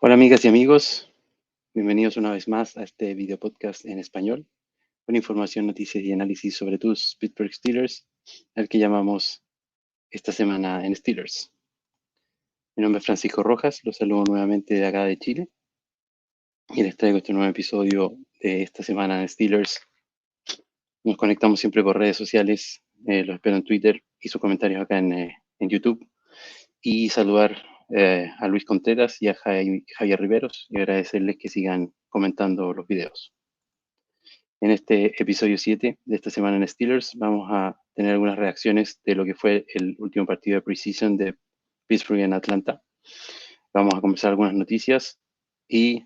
Hola amigas y amigos, bienvenidos una vez más a este video podcast en español con información, noticias y análisis sobre tus Pittsburgh Steelers, el que llamamos esta semana en Steelers. Mi nombre es Francisco Rojas, los saludo nuevamente de acá de Chile y les traigo este nuevo episodio de esta semana en Steelers. Nos conectamos siempre por redes sociales, los espero en Twitter y sus comentarios acá en YouTube. Y saludar a Luis Contreras y a Javier Riveros y agradecerles que sigan comentando los videos. En este episodio 7 de esta semana en Steelers vamos a tener algunas reacciones de lo que fue el último partido de preseason de Pittsburgh en Atlanta. Vamos a conversar algunas noticias y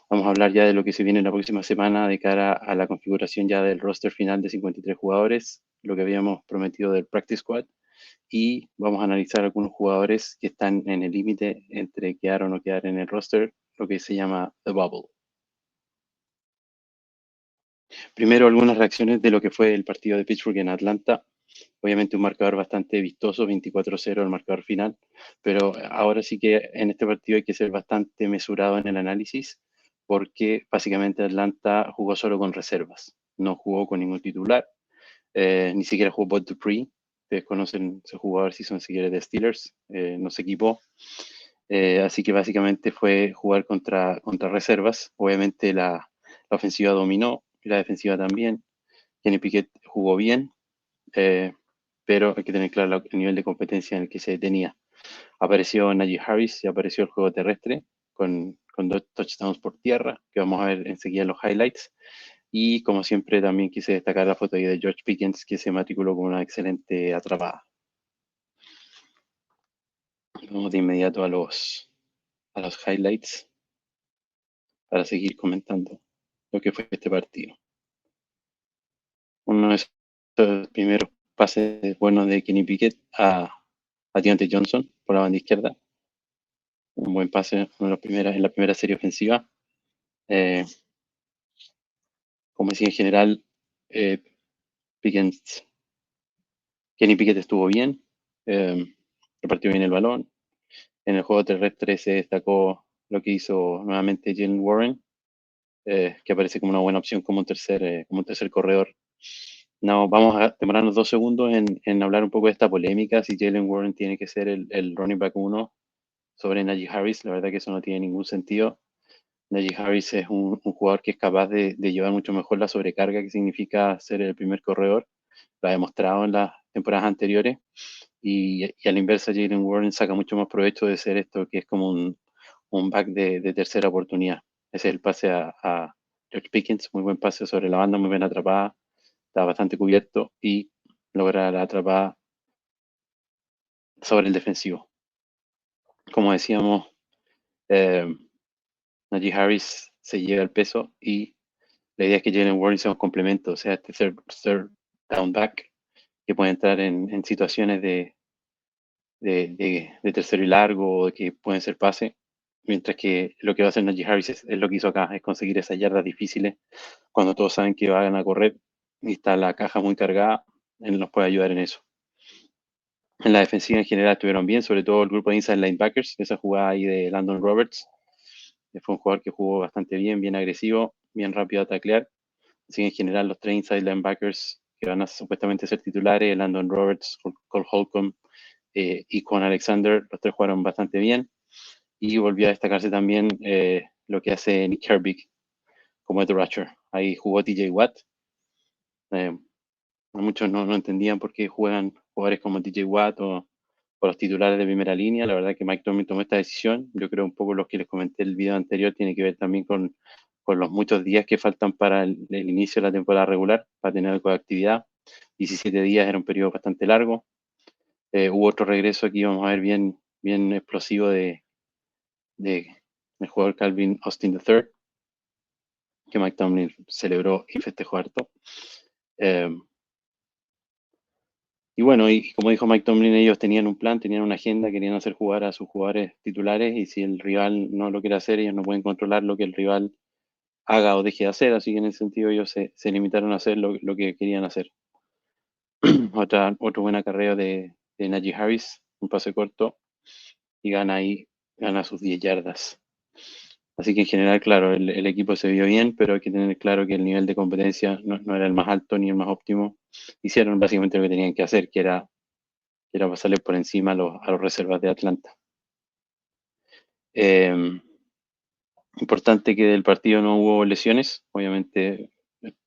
vamos a hablar ya de lo que se viene la próxima semana de cara a la configuración ya del roster final de 53 jugadores, lo que habíamos prometido del Practice Squad, y vamos a analizar algunos jugadores que están en el límite entre quedar o no quedar en el roster, lo que se llama The Bubble. Primero, algunas reacciones de lo que fue el partido de Pittsburgh en Atlanta. Obviamente un marcador bastante vistoso, 24-0 el marcador final, pero ahora sí que en este partido hay que ser bastante mesurado en el análisis, porque básicamente Atlanta jugó solo con reservas, no jugó con ningún titular, ni siquiera jugó Bud Dupree. Ustedes conocen ese jugador, si son seguidores de Steelers, no se equipó. Así que básicamente fue jugar contra reservas. Obviamente la ofensiva dominó y la defensiva también. Kenny Pickett jugó bien, eh, pero hay que tener claro el nivel de competencia en el que se tenía. Apareció Najee Harris y apareció el juego terrestre con 2 touchdowns por tierra, que vamos a ver enseguida en los highlights. Y como siempre también quise destacar la foto ahí de George Pickens, que se matriculó con una excelente atrapada. Vamos de inmediato a los highlights para seguir comentando lo que fue este partido. Uno de esos primeros pases buenos de Kenny Pickett a Deontay Johnson por la banda izquierda. Un buen pase en la primera serie ofensiva. Eh, como decía, en general, eh, Pickens, Kenny Pickett estuvo bien, repartió bien el balón. En el juego terrestre se destacó lo que hizo nuevamente Jalen Warren, que aparece como una buena opción como un tercer corredor. No, vamos a demorarnos 2 segundos en hablar un poco de esta polémica, si Jalen Warren tiene que ser el running back 1 sobre Najee Harris. La verdad que eso no tiene ningún sentido. Najee Harris es un jugador que es capaz de llevar mucho mejor la sobrecarga que significa ser el primer corredor. Lo ha demostrado en las temporadas anteriores. Y a la inversa, Jalen Warren saca mucho más provecho de ser esto, que es como un back de tercera oportunidad. Ese es el pase a George Pickens, muy buen pase sobre la banda, muy bien atrapada, está bastante cubierto y logra la atrapada sobre el defensivo. Como decíamos, eh, Najee Harris se lleva el peso y la idea es que Jalen Warren sea un complemento, o sea, este third down back que puede entrar en situaciones de tercero y largo o que pueden ser pase, mientras que lo que va a hacer Najee Harris es lo que hizo acá, es conseguir esas yardas difíciles cuando todos saben que van a correr y está la caja muy cargada. Él nos puede ayudar en eso. En la defensiva en general estuvieron bien, sobre todo el grupo de inside linebackers, esa jugada ahí de Landon Roberts, que fue un jugador que jugó bastante bien agresivo, bien rápido a taclear. Así que en general los 3 inside linebackers que van a supuestamente ser titulares, Landon Roberts, Cole Holcomb y Quan Alexander, los tres jugaron bastante bien. Y volvió a destacarse también lo que hace Nick Herbig como Ed Rusher. Ahí jugó TJ Watt. Eh, Muchos no entendían por qué juegan jugadores como TJ Watt o los titulares de primera línea. La verdad que Mike Tomlin tomó esta decisión. Yo creo un poco lo que les comenté en el video anterior tiene que ver también con los muchos días que faltan para el inicio de la temporada regular, para tener algo de actividad. 17 días era un periodo bastante largo. Hubo otro regreso aquí, vamos a ver, bien explosivo del jugador Calvin Austin III, que Mike Tomlin celebró y festejó harto. Y bueno, y como dijo Mike Tomlin, ellos tenían un plan, tenían una agenda, querían hacer jugar a sus jugadores titulares, y si el rival no lo quiere hacer, ellos no pueden controlar lo que el rival haga o deje de hacer, así que en ese sentido ellos se limitaron a hacer lo que querían hacer. Otro buen acarreo de Najee Harris, un pase corto, y gana sus 10 yardas. Así que en general, claro, el equipo se vio bien, pero hay que tener claro que el nivel de competencia no era el más alto ni el más óptimo. Hicieron básicamente lo que tenían que hacer, que era pasarle por encima a los reservas de Atlanta. Eh, Importante que del partido no hubo lesiones. Obviamente,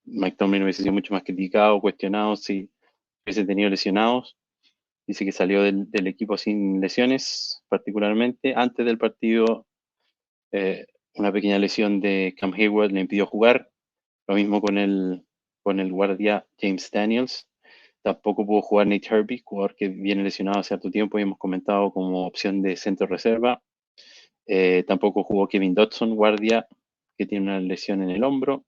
Mike Tomlin hubiese sido mucho más criticado, cuestionado si hubiese tenido lesionados. Dice que salió del equipo sin lesiones, particularmente. Antes del partido, eh, una pequeña lesión de Cam Hayward le impidió jugar. Lo mismo con el guardia James Daniels. Tampoco pudo jugar Nate Herbie, jugador que viene lesionado hace harto tiempo y hemos comentado como opción de centro reserva. Tampoco jugó Kevin Dodson, guardia, que tiene una lesión en el hombro.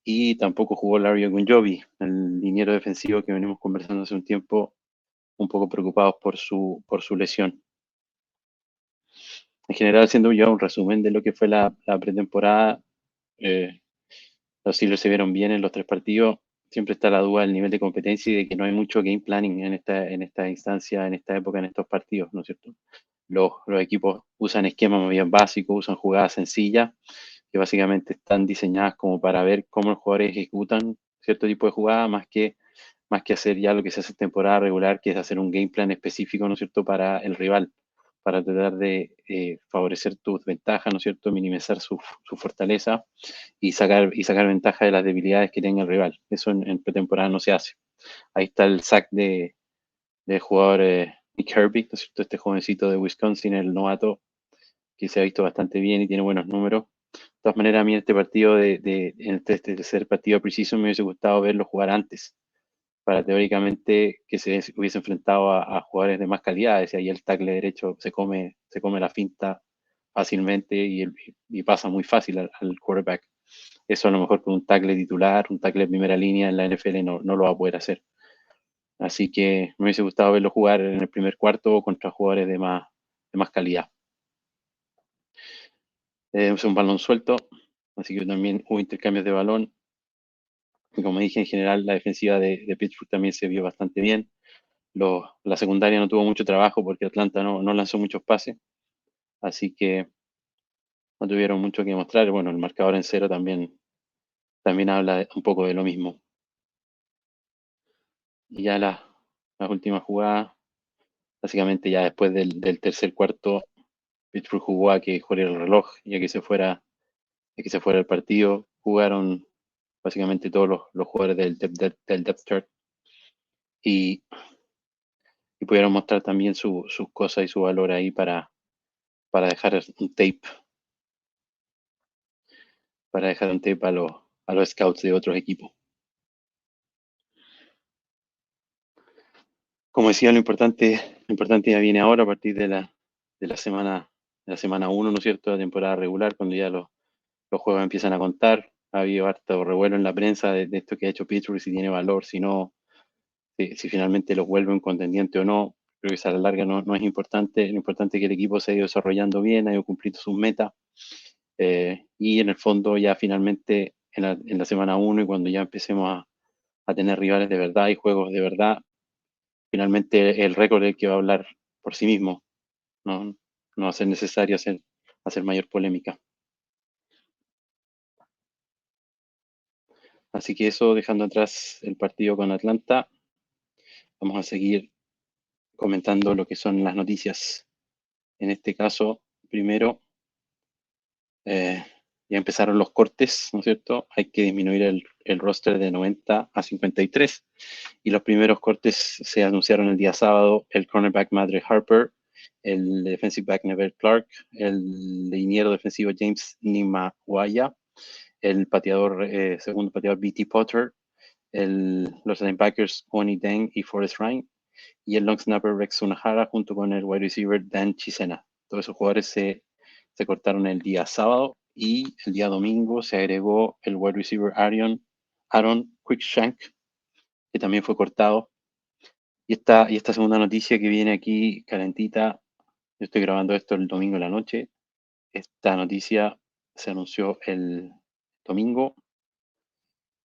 Y tampoco jugó Larry Ogunjobi, el liniero defensivo que venimos conversando hace un tiempo, un poco preocupados por su lesión. En general, siendo ya un resumen de lo que fue la pretemporada, eh, los Steelers se vieron bien en los 3 partidos. Siempre está la duda del nivel de competencia y de que no hay mucho game planning en esta instancia, en esta época, en estos partidos, ¿no es cierto? Los equipos usan esquemas muy bien básicos, usan jugadas sencillas, que básicamente están diseñadas como para ver cómo los jugadores ejecutan cierto tipo de jugada, más que hacer ya lo que se hace en temporada regular, que es hacer un game plan específico, ¿no es cierto?, para el rival, para tratar de favorecer tus ventajas, ¿no es cierto?, minimizar su fortaleza y sacar ventaja de las debilidades que tenga el rival. Eso en pretemporada no se hace. Ahí está el sack del jugador Nick Herbie, ¿no es cierto?, este jovencito de Wisconsin, el novato, que se ha visto bastante bien y tiene buenos números. De todas maneras, a mí en este partido, en este tercer partido preciso, me hubiese gustado verlo jugar antes, para teóricamente que se hubiese enfrentado a jugadores de más calidad. Y ahí el tackle derecho se come la finta fácilmente y pasa muy fácil al quarterback. Eso a lo mejor con un tackle titular, un tackle de primera línea en la NFL no lo va a poder hacer. Así que me hubiese gustado verlo jugar en el primer cuarto contra jugadores de más calidad. Es un balón suelto, así que también hubo intercambios de balón. Y como dije, en general la defensiva de Pittsburgh también se vio bastante bien. La secundaria no tuvo mucho trabajo porque Atlanta no lanzó muchos pases, así que no tuvieron mucho que mostrar. Bueno, el marcador en cero también habla un poco de lo mismo. Y ya las últimas jugadas, básicamente ya después del tercer cuarto, Pittsburgh jugó a que corriera el reloj y a que se fuera el partido. Jugaron básicamente todos los jugadores del depth chart y, y pudieron mostrar también sus cosas y su valor ahí para dejar un tape, a los scouts de otros equipos. Como decía, lo importante ya viene ahora a partir de la semana 1, ¿no es cierto?, de la temporada regular, cuando ya los juegos empiezan a contar. Ha habido harto revuelo en la prensa de esto que ha hecho Pittsburgh, si tiene valor, si no, si finalmente los vuelve un contendiente o no. Creo que eso a la larga no es importante. Lo importante es que el equipo se ha ido desarrollando bien, ha ido cumpliendo sus metas. Y en el fondo ya finalmente en la semana 1 y cuando ya empecemos a tener rivales de verdad y juegos de verdad, finalmente el récord es el que va a hablar por sí mismo. No va a ser necesario hacer mayor polémica. Así que eso, dejando atrás el partido con Atlanta, vamos a seguir comentando lo que son las noticias. En este caso, primero, ya empezaron los cortes, ¿no es cierto? Hay que disminuir el roster de 90 a 53. Y los primeros cortes se anunciaron el día sábado: el cornerback Madre Harper, el defensive back Neville Clark, el liniero defensivo James Nimawaya, el segundo pateador B.T. Potter, los linebackers Oni Deng y Forrest Ryan, y el long snapper Rex Sunahara junto con el wide receiver Dan Chisena. Todos esos jugadores se cortaron el día sábado, y el día domingo se agregó el wide receiver Aaron Quickshank, que también fue cortado. Y esta segunda noticia que viene aquí calentita, yo estoy grabando esto el domingo en la noche. Esta noticia se anunció el domingo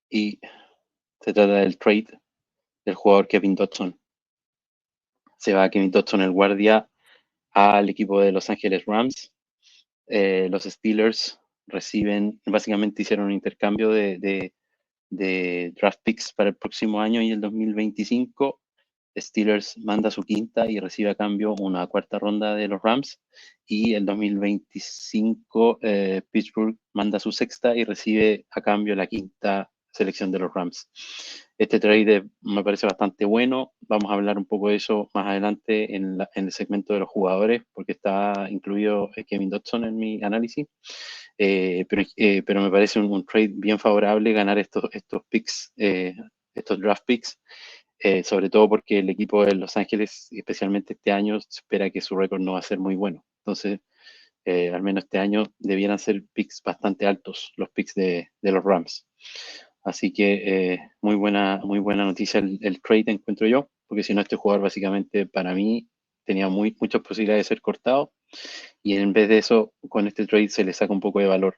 y se trata del trade del jugador Kevin Dodson. Se va Kevin Dodson, el guardia, al equipo de Los Ángeles Rams. Los Steelers reciben, básicamente hicieron un intercambio de draft picks para el próximo año y el 2025. Steelers manda su quinta y recibe a cambio una cuarta ronda de los Rams. Y el 2025 Pittsburgh manda su sexta y recibe a cambio la quinta selección de los Rams. Este trade me parece bastante bueno. Vamos a hablar un poco de eso más adelante en el segmento de los jugadores, porque está incluido Kevin Dotson en mi análisis. Pero me parece un trade bien favorable ganar estos picks, estos draft picks, sobre todo porque el equipo de Los Ángeles, especialmente este año, se espera que su récord no va a ser muy bueno. Entonces, al menos este año debieran ser picks bastante altos, los picks de los Rams. Así que muy buena noticia el trade, encuentro yo, porque si no, este jugador básicamente para mí tenía muchas posibilidades de ser cortado y en vez de eso, con este trade se le saca un poco de valor.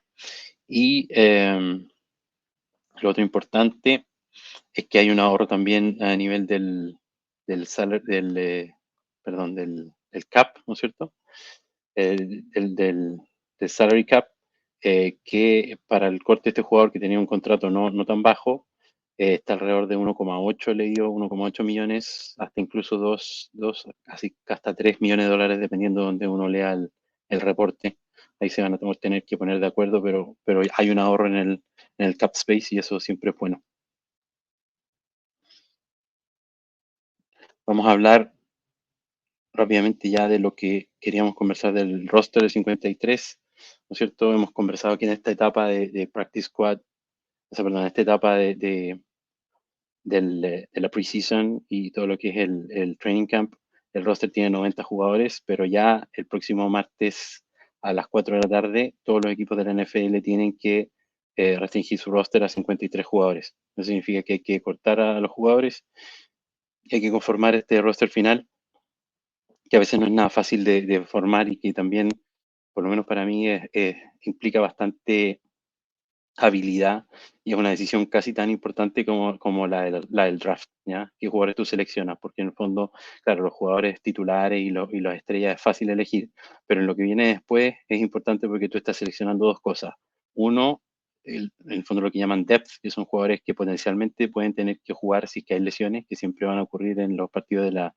Y lo otro importante es que hay un ahorro también a nivel del cap, ¿no es cierto? El, el del, del salary cap, que para el corte de este jugador que tenía un contrato no tan bajo, está alrededor de 1,8, le dio 1,8 millones, hasta incluso 2, así hasta 3 millones de dólares, dependiendo de donde uno lea el reporte. Ahí se van a tener que poner de acuerdo, pero hay un ahorro en el cap space y eso siempre es bueno. Vamos a hablar rápidamente ya de lo que queríamos conversar del roster de 53, ¿no es cierto? Hemos conversado que en esta etapa de Practice Squad, o sea, perdón, en esta etapa de la preseason y todo lo que es el training camp, el roster tiene 90 jugadores, pero ya el próximo martes a las 4 de la tarde, todos los equipos de la NFL tienen que restringir su roster a 53 jugadores. Eso significa que hay que cortar a los jugadores y hay que conformar este roster final, que a veces no es nada fácil de formar y que también, por lo menos para mí, implica bastante habilidad y es una decisión casi tan importante como la del draft, ¿ya? ¿Qué jugadores tú seleccionas? Porque en el fondo, claro, los jugadores titulares y las estrellas es fácil elegir, pero en lo que viene después es importante porque tú estás seleccionando dos cosas. Uno, en el fondo lo que llaman depth, que son jugadores que potencialmente pueden tener que jugar si es que hay lesiones, que siempre van a ocurrir en los partidos de la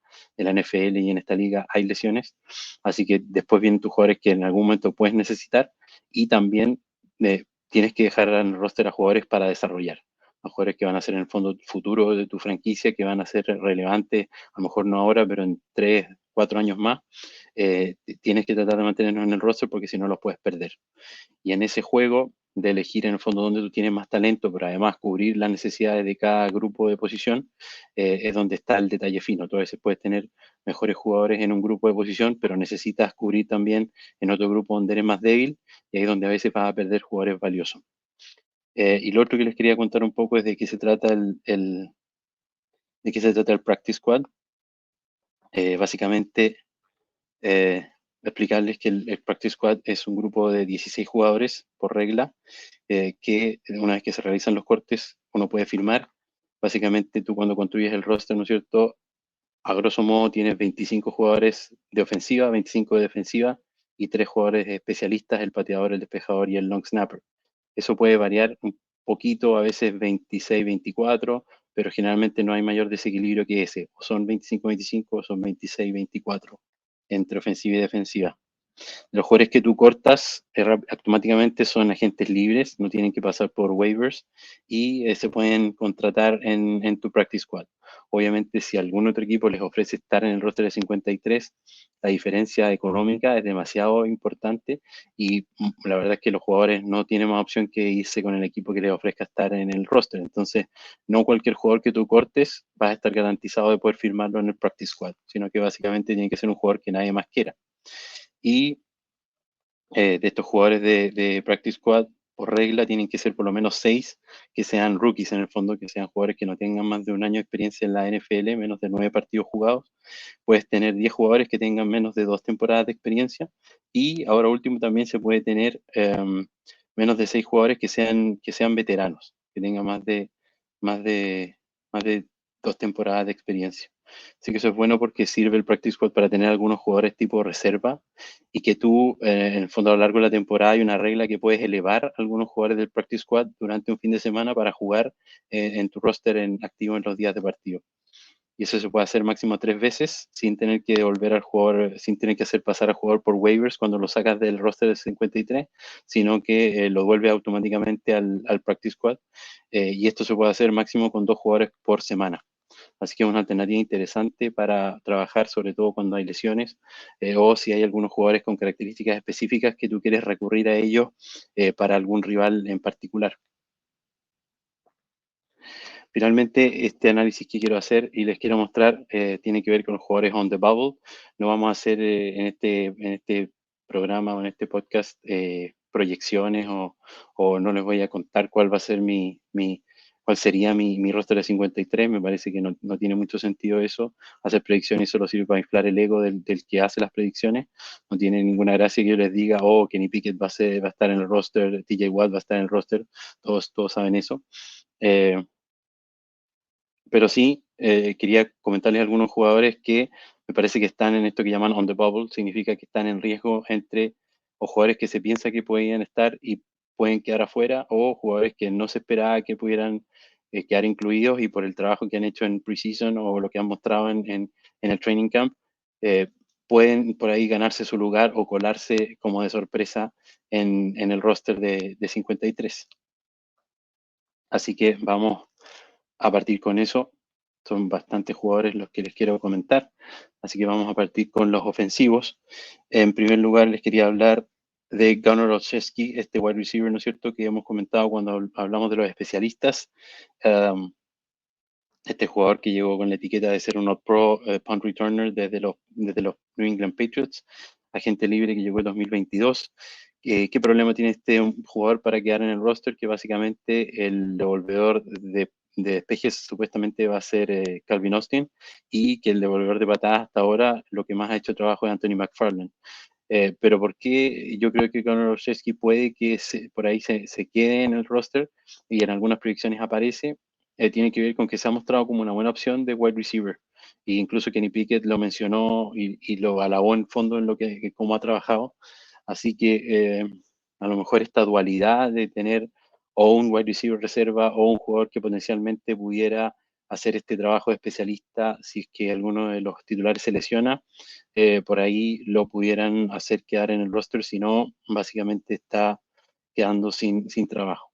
NFL y en esta liga hay lesiones. Así que después vienen tus jugadores que en algún momento puedes necesitar y también tienes que dejar en el roster a jugadores para desarrollar, a jugadores que van a ser en el fondo futuro de tu franquicia, que van a ser relevantes, a lo mejor no ahora, pero en 3, 4 años más. Tienes que tratar de mantenerlos en el roster porque si no los puedes perder. Y en ese juego de elegir en el fondo donde tú tienes más talento, pero además cubrir las necesidades de cada grupo de posición, es donde está el detalle fino. Tú a veces puedes tener mejores jugadores en un grupo de posición, pero necesitas cubrir también en otro grupo donde eres más débil, y ahí es donde a veces vas a perder jugadores valiosos. Y lo otro que les quería contar un poco es de qué se trata de qué se trata el Practice Squad. Básicamente, explicarles que el Practice Squad es un grupo de 16 jugadores por regla, que una vez que se realizan los cortes, uno puede firmar. Básicamente, tú cuando construyes el roster, ¿no es cierto? A grosso modo tienes 25 jugadores de ofensiva, 25 de defensiva y 3 jugadores especialistas, el pateador, el despejador y el long snapper. Eso puede variar un poquito, a veces 26, 24, pero generalmente no hay mayor desequilibrio que ese. O son 25-25 o son 26-24 entre ofensiva y defensiva. Los jugadores que tú cortas automáticamente son agentes libres, no tienen que pasar por waivers y se pueden contratar en tu practice squad. Obviamente, si algún otro equipo les ofrece estar en el roster de 53, la diferencia económica es demasiado importante y la verdad es que los jugadores no tienen más opción que irse con el equipo que les ofrezca estar en el roster. Entonces, no cualquier jugador que tú cortes va a estar garantizado de poder firmarlo en el practice squad, sino que básicamente tiene que ser un jugador que nadie más quiera. Y de estos jugadores de Practice Squad, por regla, tienen que ser por lo menos 6 que sean rookies en el fondo, que sean jugadores que no tengan más de un año de experiencia en la NFL, menos de 9 partidos jugados. Puedes tener 10 jugadores que tengan menos de 2 temporadas de experiencia. Y ahora último también se puede tener menos de 6 jugadores que sean veteranos, que tengan más de 2 temporadas de experiencia. Así que eso es bueno porque sirve el Practice Squad para tener algunos jugadores tipo reserva y que tú, en el fondo, a lo largo de la temporada hay una regla que puedes elevar a algunos jugadores del Practice Squad durante un fin de semana para jugar en tu roster en activo en los días de partido. Y eso se puede hacer máximo 3 veces sin tener que devolver al jugador, sin tener que hacer pasar al jugador por waivers cuando lo sacas del roster de 53, sino que lo vuelve automáticamente al Practice Squad. Y esto se puede hacer máximo con 2 jugadores por semana. Así que es una alternativa interesante para trabajar, sobre todo cuando hay lesiones, o si hay algunos jugadores con características específicas que tú quieres recurrir a ellos para algún rival en particular. Finalmente, este análisis que quiero hacer y les quiero mostrar tiene que ver con los jugadores on the bubble. No vamos a hacer en este programa o en este podcast proyecciones o no les voy a contar cuál va a ser cuál sería mi roster de 53. Me parece que no tiene mucho sentido eso. Hacer predicciones solo sirve para inflar el ego del que hace las predicciones. No tiene ninguna gracia que yo les diga, oh, Kenny Pickett va a estar en el roster, TJ Watt va a estar en el roster. Todos saben eso. Pero sí, quería comentarles a algunos jugadores que me parece que están en esto que llaman on the bubble, significa que están en riesgo entre o jugadores que se piensa que podían estar y pueden quedar afuera, o jugadores que no se esperaba que pudieran quedar incluidos y por el trabajo que han hecho en preseason o lo que han mostrado en el training camp, eh, pueden por ahí ganarse su lugar o colarse como de sorpresa en el roster de 53. Así que vamos a partir con eso. Son bastantes jugadores los que les quiero comentar. Así que vamos a partir con los ofensivos. En primer lugar, les quería hablar de Gunnar Olszewski, este wide receiver, ¿no es cierto?, que hemos comentado cuando hablamos de los especialistas. Este jugador que llegó con la etiqueta de ser un All-Pro punt returner desde los New England Patriots, agente libre que llegó en 2022. ¿Qué problema tiene este jugador para quedar en el roster? Que básicamente el devolvedor de despejes supuestamente va a ser Calvin Austin y que el devolvedor de patadas hasta ahora lo que más ha hecho trabajo es Anthony McFarland. Pero ¿por qué yo creo que Conor Olszewski puede que por ahí se quede en el roster y en algunas proyecciones aparece? Tiene que ver con que se ha mostrado como una buena opción de wide receiver. E incluso Kenny Pickett lo mencionó y lo alabó en fondo en cómo ha trabajado. Así que a lo mejor esta dualidad de tener o un wide receiver reserva o un jugador que potencialmente pudiera hacer este trabajo de especialista si es que alguno de los titulares se lesiona, por ahí lo pudieran hacer quedar en el roster, si no, básicamente está quedando sin trabajo.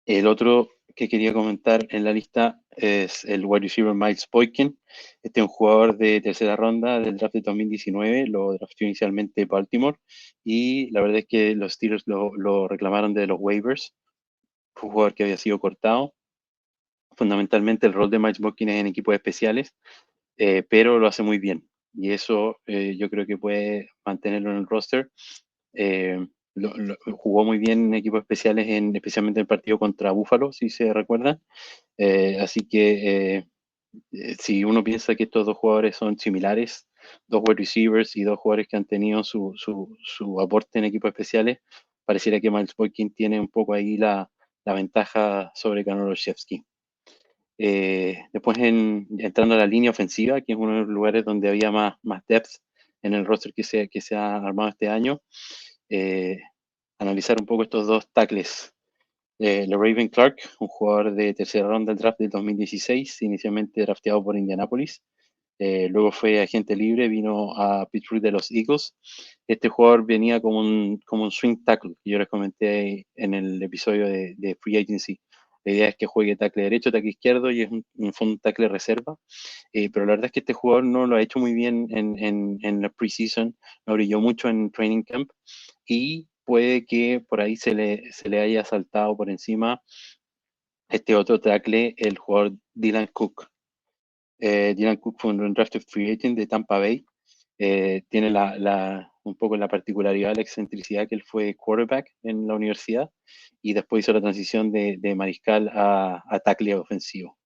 El otro que quería comentar en la lista es el wide receiver Miles Boykin. Este es un jugador de tercera ronda del draft de 2019, lo drafteó inicialmente Baltimore y la verdad es que los Steelers lo reclamaron de los waivers. Fue un jugador que había sido cortado. Fundamentalmente el rol de Miles Boykin es en equipos especiales, pero lo hace muy bien. Y eso yo creo que puede mantenerlo en el roster. Eh, Jugó muy bien en equipos especiales, especialmente en el partido contra Buffalo, si se recuerdan. Así que si uno piensa que estos dos jugadores son similares, dos wide receivers y dos jugadores que han tenido su aporte en equipos especiales, pareciera que Miles Boykin tiene un poco ahí la ventaja sobre Conor Olszewski. Después entrando a la línea ofensiva, que es uno de los lugares donde había más depth en el roster que se ha armado este año, eh, analizar un poco estos dos tackles. LeRaven Clark, un jugador de tercera ronda del draft del 2016, inicialmente drafteado por Indianapolis. Luego fue agente libre, vino a Pittsburgh de los Eagles. Este jugador venía como un swing tackle, que yo les comenté en el episodio de Free Agency. La idea es que juegue tackle derecho, tackle izquierdo y es un tackle reserva. Pero la verdad es que este jugador no lo ha hecho muy bien en la preseason, no brilló mucho en training camp y puede que por ahí se le haya saltado por encima este otro tackle, el jugador Dylan Cook. Dylan Cook fue un drafted free agent de Tampa Bay. Tiene un poco la particularidad, la excentricidad que él fue quarterback en la universidad y después hizo la transición de mariscal a tackle ofensivo.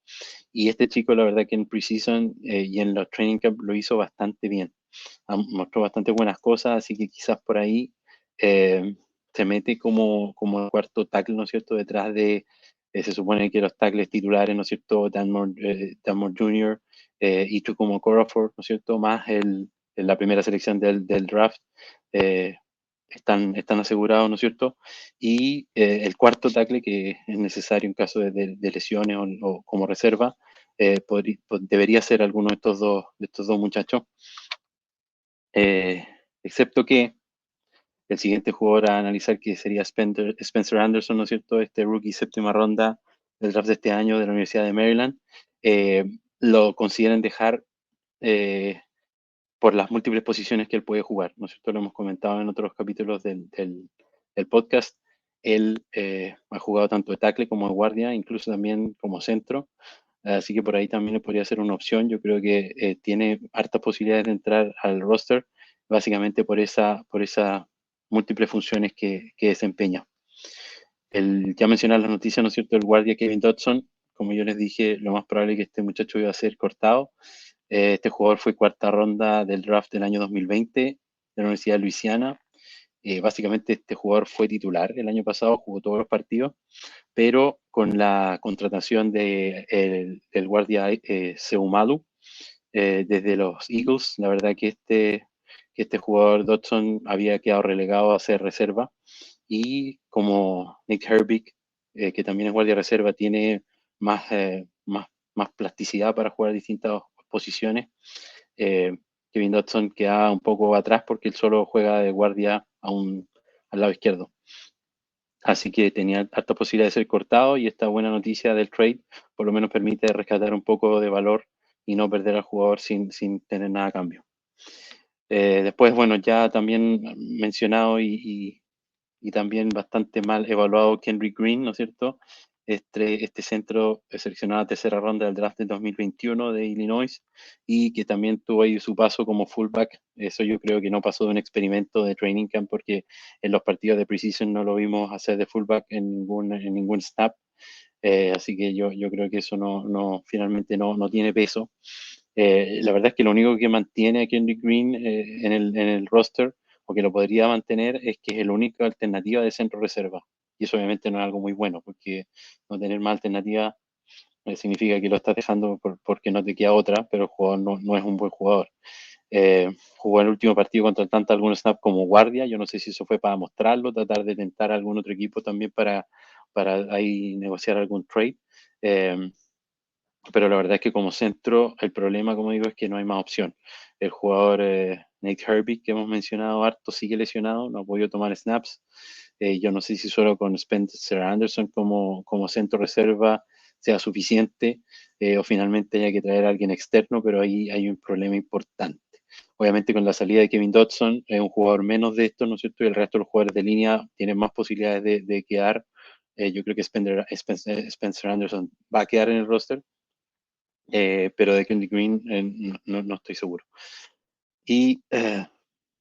Y este chico, la verdad que en preseason y en los training camp lo hizo bastante bien. Mostró bastante buenas cosas, así que quizás por ahí eh, se mete como cuarto tackle, ¿no es cierto?, detrás se supone que los tackles titulares, ¿no es cierto?, Danmore Jr., y tú como Corafor, ¿no es cierto? Más la primera selección del draft, están asegurados, ¿no es cierto? Y el cuarto tackle que es necesario en caso de lesiones o como reserva, debería ser alguno de estos dos muchachos, eh, excepto que el siguiente jugador a analizar, que sería Spencer Anderson, ¿no es cierto? Este rookie séptima ronda del draft de este año de la Universidad de Maryland, eh, lo consideran dejar por las múltiples posiciones que él puede jugar, ¿no es cierto? Lo hemos comentado en otros capítulos del podcast. Él ha jugado tanto de tackle como de guardia, incluso también como centro, así que por ahí también podría ser una opción. Yo creo que tiene hartas posibilidades de entrar al roster, básicamente por esa múltiples funciones que desempeña. Ya mencionar las noticias, ¿no es cierto? El guardia Kevin Dodson, como yo les dije, lo más probable es que este muchacho iba a ser cortado. Este jugador fue cuarta ronda del draft del año 2020 de la Universidad de Luisiana. Básicamente este jugador fue titular el año pasado, jugó todos los partidos, pero con la contratación del guardia Seumalu desde los Eagles, la verdad que este jugador Dodson había quedado relegado a ser reserva, y como Nick Herbig, que también es guardia reserva, tiene más plasticidad para jugar distintas posiciones, eh, Kevin Dodson queda un poco atrás porque él solo juega de guardia al lado izquierdo. Así que tenía harta posibilidad de ser cortado, y esta buena noticia del trade por lo menos permite rescatar un poco de valor y no perder al jugador sin tener nada a cambio. Después, bueno, ya también mencionado y también bastante mal evaluado Kendrick Green, ¿no es cierto? Este centro seleccionado a tercera ronda del draft del 2021 de Illinois, y que también tuvo ahí su paso como fullback. Eso yo creo que no pasó de un experimento de training camp, porque en los partidos de preseason no lo vimos hacer de fullback en ningún snap. Así que yo creo que eso finalmente no tiene peso. La verdad es que lo único que mantiene a Kendrick Green en el roster, o que lo podría mantener, es que es la única alternativa de centro reserva. Y eso obviamente no es algo muy bueno, porque no tener más alternativa significa que lo estás dejando porque no te queda otra, pero el jugador no es un buen jugador. Jugó el último partido contra Atlanta algunos snaps como guardia. Yo no sé si eso fue para mostrarlo, tratar de tentar a algún otro equipo también para ahí negociar algún trade. Eh, pero la verdad es que como centro, el problema, como digo, es que no hay más opción. El jugador Nate Herbig, que hemos mencionado harto, sigue lesionado, no ha podido tomar snaps. Yo no sé si solo con Spencer Anderson como centro reserva sea suficiente, o finalmente haya que traer a alguien externo, pero ahí hay un problema importante. Obviamente con la salida de Kevin Dodson, es un jugador menos de esto, ¿no es cierto? Y el resto de los jugadores de línea tienen más posibilidades de quedar. Yo creo que Spencer Anderson va a quedar en el roster, pero de Kendrick Green no estoy seguro. Y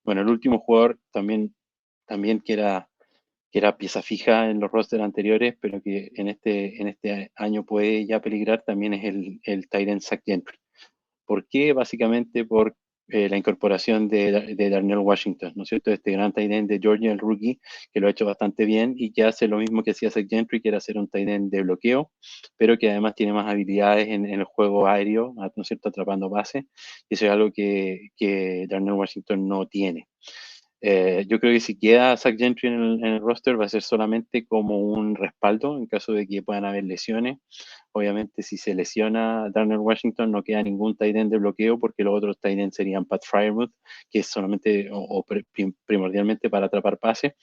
bueno, el último jugador también que era pieza fija en los rosters anteriores, pero que en este año puede ya peligrar, también es el tight end Zach Gentry. ¿Por qué? Básicamente por la incorporación de Darnell Washington, ¿no es cierto? Este gran tight end de Georgia, el rookie, que lo ha hecho bastante bien y que hace lo mismo que hacía Zach Gentry, que era ser un tight end de bloqueo, pero que además tiene más habilidades en el juego aéreo, ¿no es cierto?, atrapando base. Y eso es algo que Darnell Washington no tiene. Yo creo que si queda Zach Gentry en el roster, va a ser solamente como un respaldo en caso de que puedan haber lesiones. Obviamente, si se lesiona Darnell Washington, no queda ningún tight end de bloqueo, porque los otros tight ends serían Pat Freiermuth, que es solamente primordialmente para atrapar pases,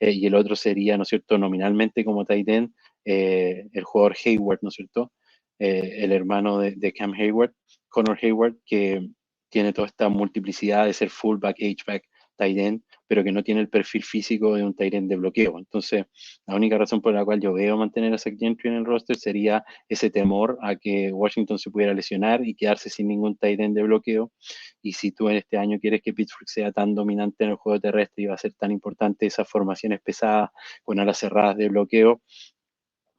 y el otro sería, ¿no es cierto?, nominalmente como tight end, el jugador Hayward, ¿no es cierto?, el hermano de Cam Hayward, Connor Hayward, que tiene toda esta multiplicidad de ser fullback, H-back, tight end, pero que no tiene el perfil físico de un tight end de bloqueo. Entonces, la única razón por la cual yo veo mantener a Zach Gentry en el roster sería ese temor a que Washington se pudiera lesionar y quedarse sin ningún tight end de bloqueo. Y si tú en este año quieres que Pittsburgh sea tan dominante en el juego terrestre y va a ser tan importante esas formaciones pesadas con alas cerradas de bloqueo,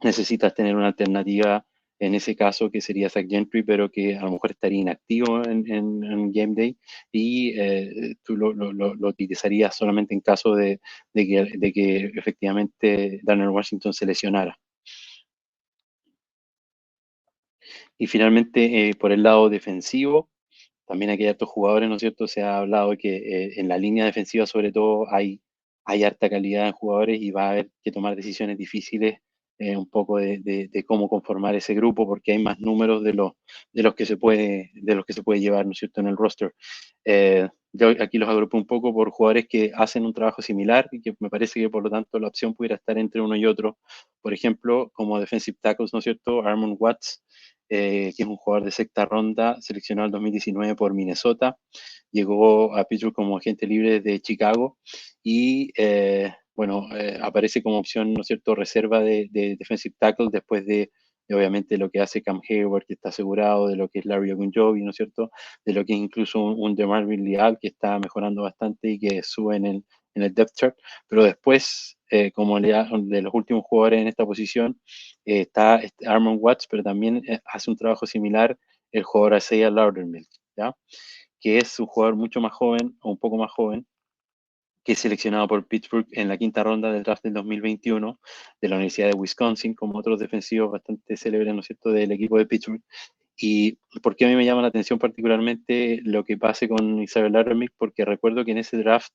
necesitas tener una alternativa en ese caso, que sería Zach Gentry, pero que a lo mejor estaría inactivo en Game Day, y tú lo utilizarías solamente en caso de que efectivamente Darnell Washington se lesionara. Y finalmente, por el lado defensivo, también aquí hay hartos jugadores, ¿no es cierto? Se ha hablado de que en la línea defensiva, sobre todo, hay harta calidad en jugadores y va a haber que tomar decisiones difíciles, un poco de cómo conformar ese grupo, porque hay más números de los que se puede llevar, ¿no es cierto?, en el roster. Yo aquí los agrupo un poco por jugadores que hacen un trabajo similar y que me parece que por lo tanto la opción pudiera estar entre uno y otro. Por ejemplo, como defensive tackles, ¿no es cierto? Armon Watts, que es un jugador de sexta ronda, seleccionado en 2019 por Minnesota. Llegó a Pittsburgh como agente libre de Chicago y, bueno, aparece como opción, ¿no es cierto?, reserva de defensive tackle después de obviamente lo que hace Cam Hayward, que está asegurado, de lo que es Larry Ogunjobi, ¿no es cierto?, de lo que es incluso un DeMarvin Leal, que está mejorando bastante y que sube en el depth chart, pero después, como de los últimos jugadores en esta posición, está Armon Watts, pero también hace un trabajo similar el jugador Isaiah Loudermilk, ¿ya? Que es un jugador mucho más joven, o un poco más joven, que es seleccionado por Pittsburgh en la quinta ronda del draft del 2021 de la Universidad de Wisconsin, como otros defensivos bastante célebres, ¿no es cierto?, del equipo de Pittsburgh. Y por qué a mí me llama la atención particularmente lo que pase con Isaiah Loudermilk, porque recuerdo que en ese draft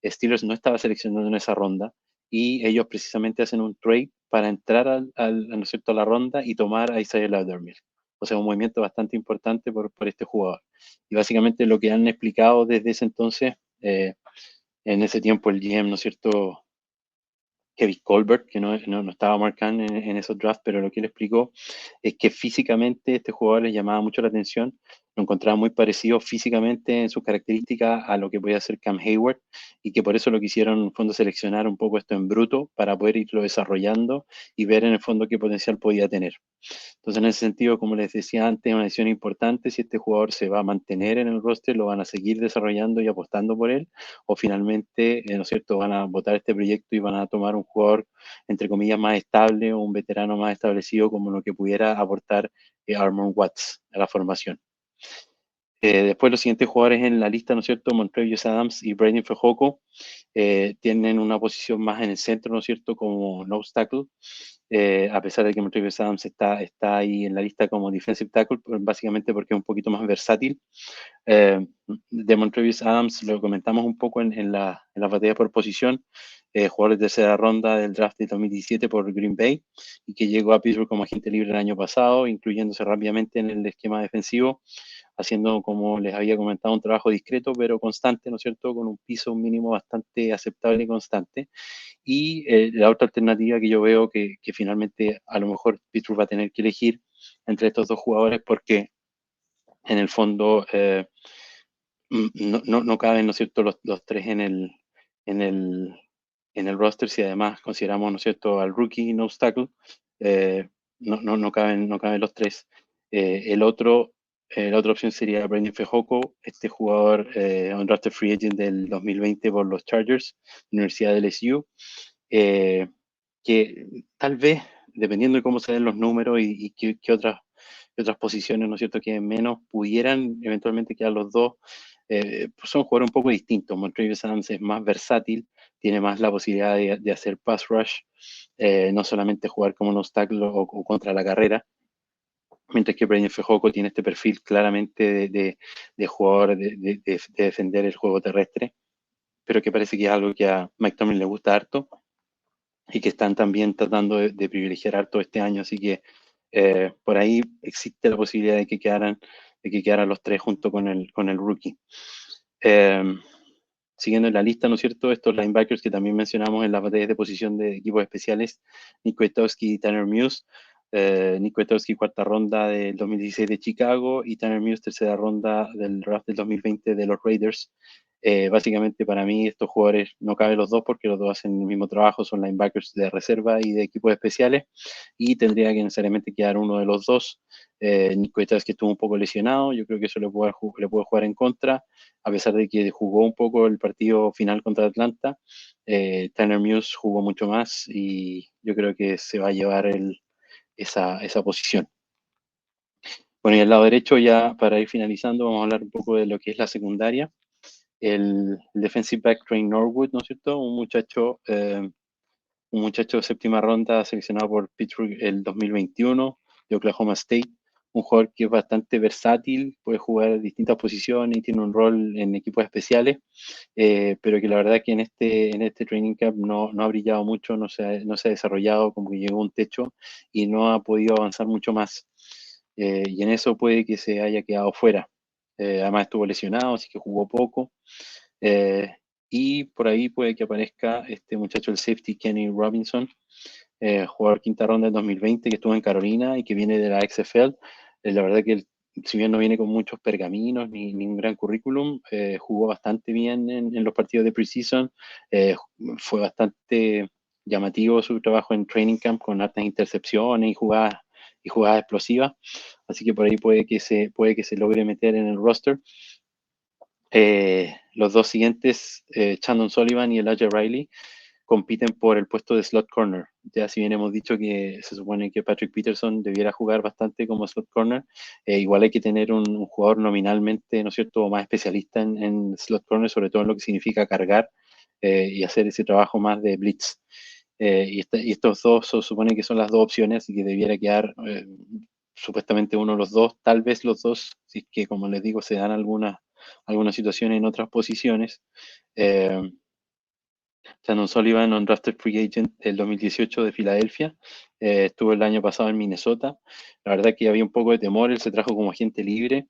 Steelers no estaba seleccionando en esa ronda y ellos precisamente hacen un trade para entrar ¿no es cierto?, a la ronda y tomar a Isaiah Loudermilk. O sea, un movimiento bastante importante por este jugador. Y básicamente lo que han explicado desde ese entonces, en ese tiempo el GM, ¿no es cierto?, Kevin Colbert, que no estaba marcando en esos drafts, pero lo que él explicó es que físicamente este jugador les llamaba mucho la atención, lo encontraba muy parecido físicamente en sus características a lo que podía hacer Cam Hayward, y que por eso lo quisieron en el fondo seleccionar un poco esto en bruto para poder irlo desarrollando y ver en el fondo qué potencial podía tener. Entonces, en ese sentido, como les decía antes, es una decisión importante si este jugador se va a mantener en el roster, lo van a seguir desarrollando y apostando por él, o finalmente, ¿no es cierto?, van a votar este proyecto y van a tomar un jugador, entre comillas, más estable o un veterano más establecido como lo que pudiera aportar Armon Watts a la formación. Después los siguientes jugadores en la lista, ¿no es cierto?, Montrevious Adams y Brandon Fehoko, tienen una posición más en el centro, ¿no es cierto?, como nose tackle, a pesar de que Montrevious Adams está ahí en la lista como defensive tackle, básicamente porque es un poquito más versátil. De Montrevious Adams lo comentamos un poco en la batalla por posición, jugador de tercera ronda del draft de 2017 por Green Bay y que llegó a Pittsburgh como agente libre el año pasado, incluyéndose rápidamente en el esquema defensivo, haciendo, como les había comentado, un trabajo discreto pero constante, ¿no es cierto?, con un piso mínimo bastante aceptable y constante. Y la otra alternativa que yo veo que finalmente a lo mejor Pittsburgh va a tener que elegir entre estos dos jugadores porque en el fondo no caben, ¿no es cierto?, los tres en el, en el roster si además consideramos, ¿no es cierto?, al rookie no tackle, eh, no caben los tres. El otro, la otra opción sería Brandon Fehoko, este jugador undrafted free agent del 2020 por los Chargers, Universidad de LSU, eh, que tal vez, dependiendo de cómo se den los números y qué otras posiciones, ¿no es cierto?, que menos pudieran eventualmente quedar los dos, pues son jugadores un poco distintos. Montrevious Adams es más versátil, tiene más la posibilidad de hacer pass rush, no solamente jugar como un obstáculo o contra la carrera, mientras que Brandon Fehoko tiene este perfil claramente de jugador de defender el juego terrestre, pero que parece que es algo que a Mike Tomlin le gusta harto y que están también tratando de privilegiar harto este año, así que por ahí existe la posibilidad de que quedaran los tres junto con el rookie. Siguiendo en la lista, ¿no es cierto?, estos linebackers que también mencionamos en las batallas de posición de equipos especiales, Nick Kwiatkowski y Tanner Muse. Nick Kwiatkowski, cuarta ronda del 2016 de Chicago, y Tanner Muse, tercera ronda del draft del 2020 de los Raiders. Básicamente para mí estos jugadores no caben los dos porque los dos hacen el mismo trabajo, son linebackers de reserva y de equipos especiales, y tendría que necesariamente quedar uno de los dos. Nick Kwiatkowski estuvo un poco lesionado, yo creo que eso le puede jugar en contra, a pesar de que jugó un poco el partido final contra Atlanta. Tanner Muse jugó mucho más y yo creo que se va a llevar esa posición. Bueno, y al lado derecho, ya para ir finalizando, vamos a hablar un poco de lo que es la secundaria. El defensive back Trey Norwood, ¿no es cierto? Un muchacho de séptima ronda seleccionado por Pittsburgh el 2021 de Oklahoma State, un jugador que es bastante versátil, puede jugar distintas posiciones y tiene un rol en equipos especiales, pero que la verdad que en este training camp no ha brillado mucho, no se ha desarrollado, como que llegó a un techo y no ha podido avanzar mucho más. Y en eso puede que se haya quedado fuera. Además estuvo lesionado, así que jugó poco. Eh, y por ahí puede que aparezca este muchacho, el safety Kenny Robinson, jugador quinta ronda del 2020 que estuvo en Carolina y que viene de la XFL. La verdad que él, si bien no viene con muchos pergaminos ni un gran currículum, jugó bastante bien en los partidos de preseason. Eh, Fue bastante llamativo su trabajo en training camp con altas intercepciones y jugadas explosivas. Así que por ahí puede que se logre meter en el roster. Los dos siguientes, Chandon Sullivan y Elijah Riley, compiten por el puesto de slot corner. Ya si bien hemos dicho que se supone que Patrick Peterson debiera jugar bastante como slot corner, igual hay que tener un jugador nominalmente, ¿no es cierto?, más especialista en slot corner, sobre todo en lo que significa cargar y hacer ese trabajo más de blitz. Y estos dos se supone que son las dos opciones y que debiera quedar supuestamente uno de los dos, tal vez los dos, si es que como les digo se dan algunas situaciones en otras posiciones. Eh, Shannon Sullivan, undrafted free agent del 2018 de Filadelfia, estuvo el año pasado en Minnesota. La verdad que había un poco de temor, él se trajo como agente libre.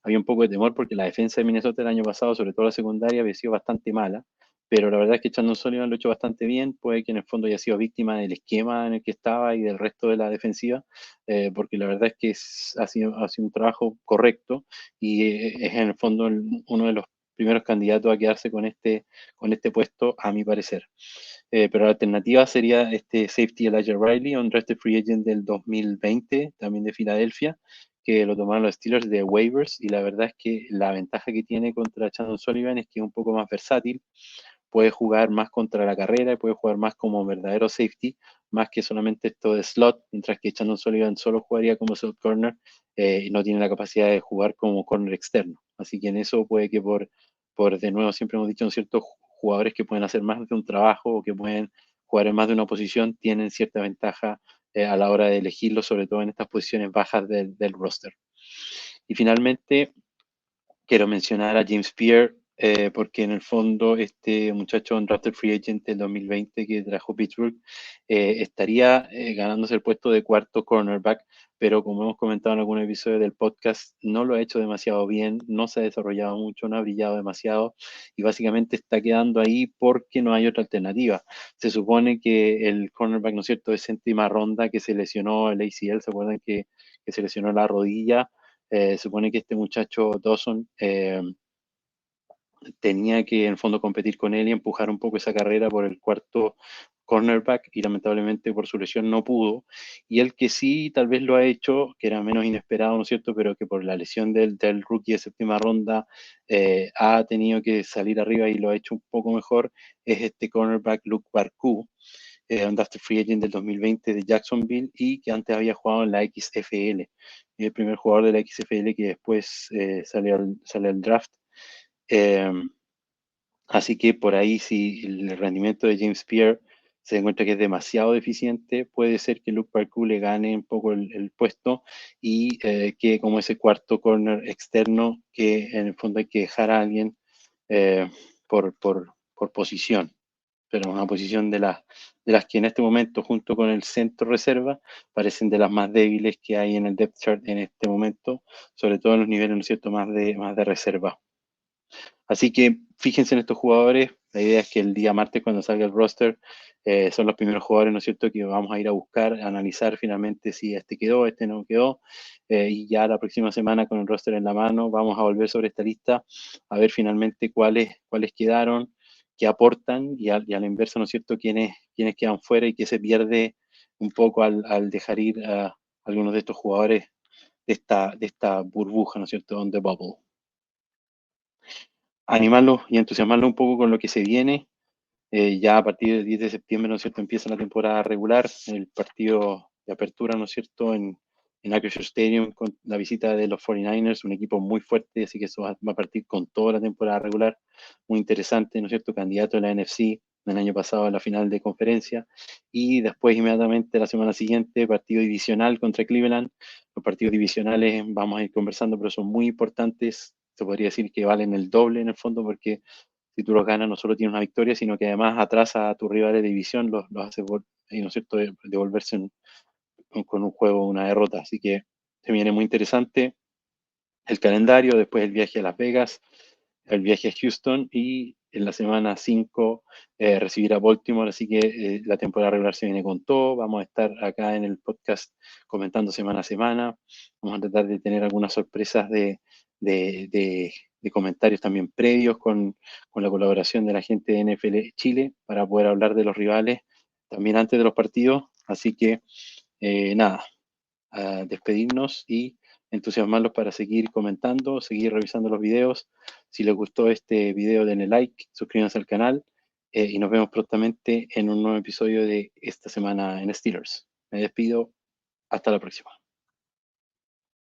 Había un poco de temor porque la defensa de Minnesota el año pasado, sobre todo la secundaria, había sido bastante mala. Pero la verdad es que Shannon Sullivan lo ha hecho bastante bien. Puede que en el fondo haya sido víctima del esquema en el que estaba y del resto de la defensiva, porque la verdad es que ha sido un trabajo correcto y es en el fondo uno de los primeros candidatos a quedarse con este puesto, a mi parecer. Pero la alternativa sería este safety Elijah Riley, un drafted free agent del 2020, también de Filadelfia, que lo tomaron los Steelers de waivers, y la verdad es que la ventaja que tiene contra Chandon Sullivan es que es un poco más versátil, puede jugar más contra la carrera y puede jugar más como verdadero safety, más que solamente esto de slot, mientras que Chandon Sullivan solo jugaría como slot corner y no tiene la capacidad de jugar como corner externo. Así que en eso puede que por de nuevo, siempre hemos dicho, ciertos jugadores que pueden hacer más de un trabajo o que pueden jugar en más de una posición, tienen cierta ventaja a la hora de elegirlo, sobre todo en estas posiciones bajas del roster. Y finalmente, quiero mencionar a James Pierre, porque en el fondo este muchacho un drafted free agent del 2020 que trajo Pittsburgh estaría ganándose el puesto de cuarto cornerback, pero como hemos comentado en algún episodio del podcast, no lo ha hecho demasiado bien, no se ha desarrollado mucho, no ha brillado demasiado y básicamente está quedando ahí porque no hay otra alternativa. Se supone que el cornerback, ¿no es cierto?, de séptima ronda que se lesionó el ACL, ¿se acuerdan que se lesionó la rodilla? Supone que este muchacho Dawson tenía que en el fondo competir con él y empujar un poco esa carrera por el cuarto cornerback y lamentablemente por su lesión no pudo. Y el que sí tal vez lo ha hecho, que era menos inesperado, ¿no es cierto? Pero que por la lesión del rookie de séptima ronda ha tenido que salir arriba y lo ha hecho un poco mejor, es este cornerback Luke Barkoo, un drafted free agent del 2020 de Jacksonville y que antes había jugado en la XFL. El primer jugador de la XFL que después sale al draft. Eh, Así que por ahí, si el rendimiento de James Pierre se encuentra que es demasiado deficiente, puede ser que Luke Barkoo le gane un poco el puesto y que como ese cuarto corner externo que en el fondo hay que dejar a alguien eh, por posición, pero una posición de las que en este momento, junto con el centro reserva, parecen de las más débiles que hay en el depth chart en este momento, sobre todo en los niveles, ¿no es cierto?, más de reserva. Así que fíjense en estos jugadores. La idea es que el día martes, cuando salga el roster, son los primeros jugadores, ¿no es cierto?, que vamos a ir a buscar, a analizar finalmente si este quedó, este no quedó. Y ya la próxima semana, con el roster en la mano, vamos a volver sobre esta lista a ver finalmente cuáles quedaron, qué aportan y a la inversa, ¿no es cierto?, quiénes quedan fuera y qué se pierde un poco al dejar ir a algunos de estos jugadores de esta burbuja, ¿no es cierto?, on the bubble. Animarlos y entusiasmarlos un poco con lo que se viene. Ya a partir del 10 de septiembre, ¿no es cierto?, empieza la temporada regular, el partido de apertura, ¿no es cierto?, en Acrisure Stadium con la visita de los 49ers, un equipo muy fuerte, así que eso va a partir con toda la temporada regular, muy interesante, ¿no es cierto?, candidato de la NFC. el año pasado en la final de conferencia, y después inmediatamente la semana siguiente partido divisional contra Cleveland. Los partidos divisionales vamos a ir conversando, pero son muy importantes, se podría decir que valen el doble en el fondo, porque si tú los ganas no solo tienes una victoria, sino que además atrasa a tus rivales de división, los hace, ¿no es cierto?, devolverse con un juego, una derrota. Así que se viene muy interesante el calendario, después el viaje a Las Vegas, el viaje a Houston y en la semana 5 recibir a Baltimore. Así que la temporada regular se viene con todo. Vamos a estar acá en el podcast comentando semana a semana. Vamos a tratar de tener algunas sorpresas de, de- de comentarios también previos con la colaboración de la gente de NFL Chile para poder hablar de los rivales también antes de los partidos. Así que nada, a despedirnos y entusiasmarlos para seguir comentando, seguir revisando los videos. Si les gustó este video, denle like, suscríbanse al canal y nos vemos prontamente en un nuevo episodio de esta semana en Steelers. Me despido, hasta la próxima.